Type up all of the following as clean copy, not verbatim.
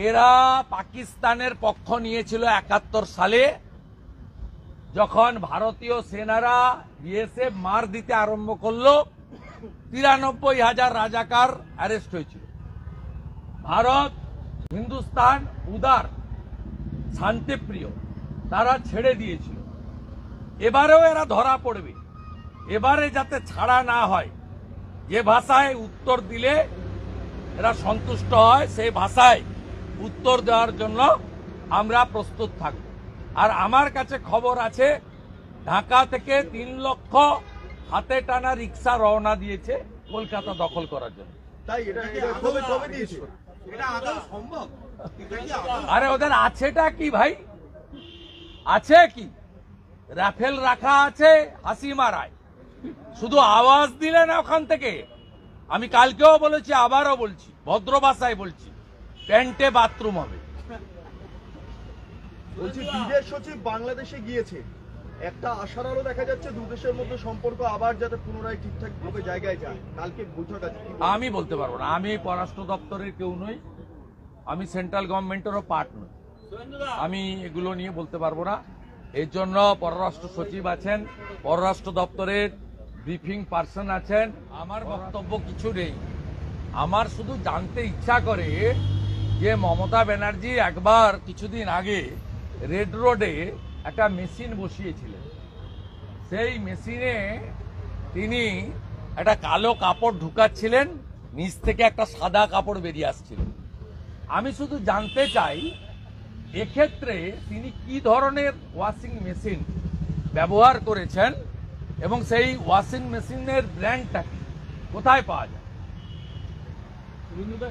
এরা পাকিস্তানের পক্ষ নিয়েছিল ৭১ সালে, যখন ভারতীয় সেনারা বিএসএফ মার দিতে আরম্ভ করলো ৯৩,০০০ রাজাকার অ্যারেস্ট হয়েছিল। ভারত, হিন্দুস্তান উদার, শান্তিপ্রিয়, তারা ছেড়ে দিয়েছিল। এবারেও এরা ধরা পড়বে। এবারে যাতে ছাড়া না হয়, যে ভাষায় উত্তর দিলে এরা সন্তুষ্ট হয় সেই ভাষায় উত্তর দেওয়ার জন্য আমরা প্রস্তুত থাকব। আর আমার কাছে খবর আছে, ঢাকা থেকে ৩ লক্ষ হাতে টানা রিক্সা রওনা দিয়েছে কলকাতা দখল করার জন্য। আরে ওদের আছেটা কি ভাই? আছে কি? রাফেল রাখা আছে হাসি মারায়, শুধু আওয়াজ দিলে না ওখান থেকে। আমি কালকেও বলেছি, আবারও বলছি, ভদ্র ভাষায় বলছি, প্যান্টে বাথরুম হবে। বলছি বিদেশ সচিব বাংলাদেশে গিয়েছে, একটা আশার আলো দেখা যাচ্ছে দু দেশের মধ্যে সম্পর্ক আবার যাতে পুনরায় ঠিকঠাক ভাবে জায়গায় যায়। কালকে বৈঠক আছে। আমি বলতে পারবো না, আমি পররাষ্ট্র দপ্তরের কেউ নই, আমি সেন্ট্রাল গভর্নমেন্টেরও পার্ট নই, আমি এগুলো নিয়ে বলতে পারবো না। এর জন্য পররাষ্ট্র সচিব আছেন, পররাষ্ট্র দপ্তরের ব্রিফিং পার্সন আছেন। আমার বক্তব্য কিছু নেই। আমার শুধু জানতে ইচ্ছা করে যে মমতা ব্যানার্জি একবার কিছুদিন আগে রেড রোডে একটা মেশিন বসিয়েছিলেন। সেই মেশিনে তিনি একটা কালো কাপড় ঢুকাচ্ছিলেন, নিচ থেকে একটা সাদা কাপড় বেরিয়ে আসছিল। আমি শুধু জানতে চাই এক্ষেত্রে তিনি কি ধরনের ওয়াশিং মেশিন ব্যবহার করেছেন এবং সেই ওয়াশিং মেশিনের ব্র্যান্ডটা কি, কোথায় পাওয়া যায়,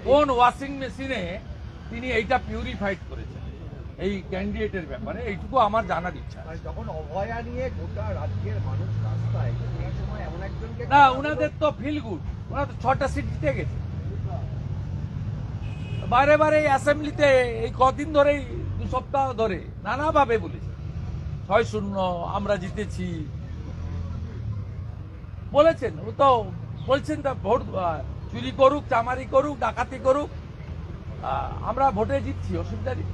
কোন ওয়াশিং মেশিনে তিনি এইটা পিউরিফাইড করেছেন, এই ক্যান্ডিডেটের ব্যাপারে এইটুকু আমার জানার ইচ্ছা। যখন অভয়া নিয়ে গোটা রাজ্যের মানুষ রাস্তায়, সেই সময় এমন একজনকে না, উনাদের তো ফিল গুড, ওনারা তো 6টা সিট জিতে গেছে। বারে বারে অ্যাসেম্বলিতে এই কদিন ধরেই, 2 সপ্তাহ ধরে নানাভাবে বলেছে 6-0 আমরা জিতেছি বলেছেন। ও তো বলছেন তা ভোট চুরি করুক, চামারি করুক, ডাকাতি করুক, আমরা ভোটে জিতছি, অসুবিধা নেই,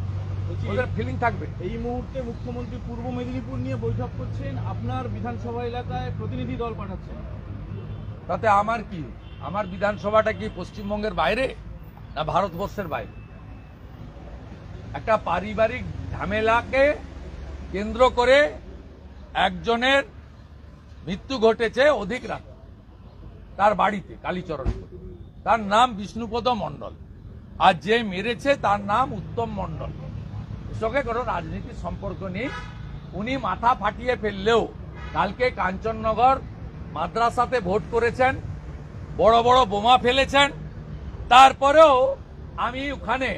ওদের ফিলিং থাকবে। এই মুহূর্তে মুখ্যমন্ত্রী পূর্ব মেদিনীপুর নিয়ে বৈঠক করছেন, আপনার বিধানসভা এলাকায় প্রতিনিধি দল পাঠাচ্ছেন, তাতে আমার কি? আমার বিধানসভাটা কি পশ্চিমবঙ্গের বাইরে না ভারতবর্ষের বাইরে? একটা পারিবারিক ঝামেলাকে কেন্দ্র করে একজনের মৃত্যু ঘটেছে অধিক রাত, তার বাড়িতে কালীচরণ, তার নাম বিষ্ণুপদ মণ্ডল, আর যে মেরেছে তার নাম উত্তম মণ্ডল। এর সঙ্গে কোনো রাজনীতির সম্পর্ক নেই। উনি মাথা ফাটিয়ে ফেললেও কালকে কাঞ্চননগর মাদ্রাসাতে ভোট করেছেন, বড় বড় বোমা ফেলেছেন, তারপরেও আমি ওখানে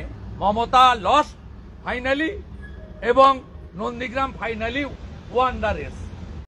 মমতা লস ফাইনালি এবং Nandigram finally one the race.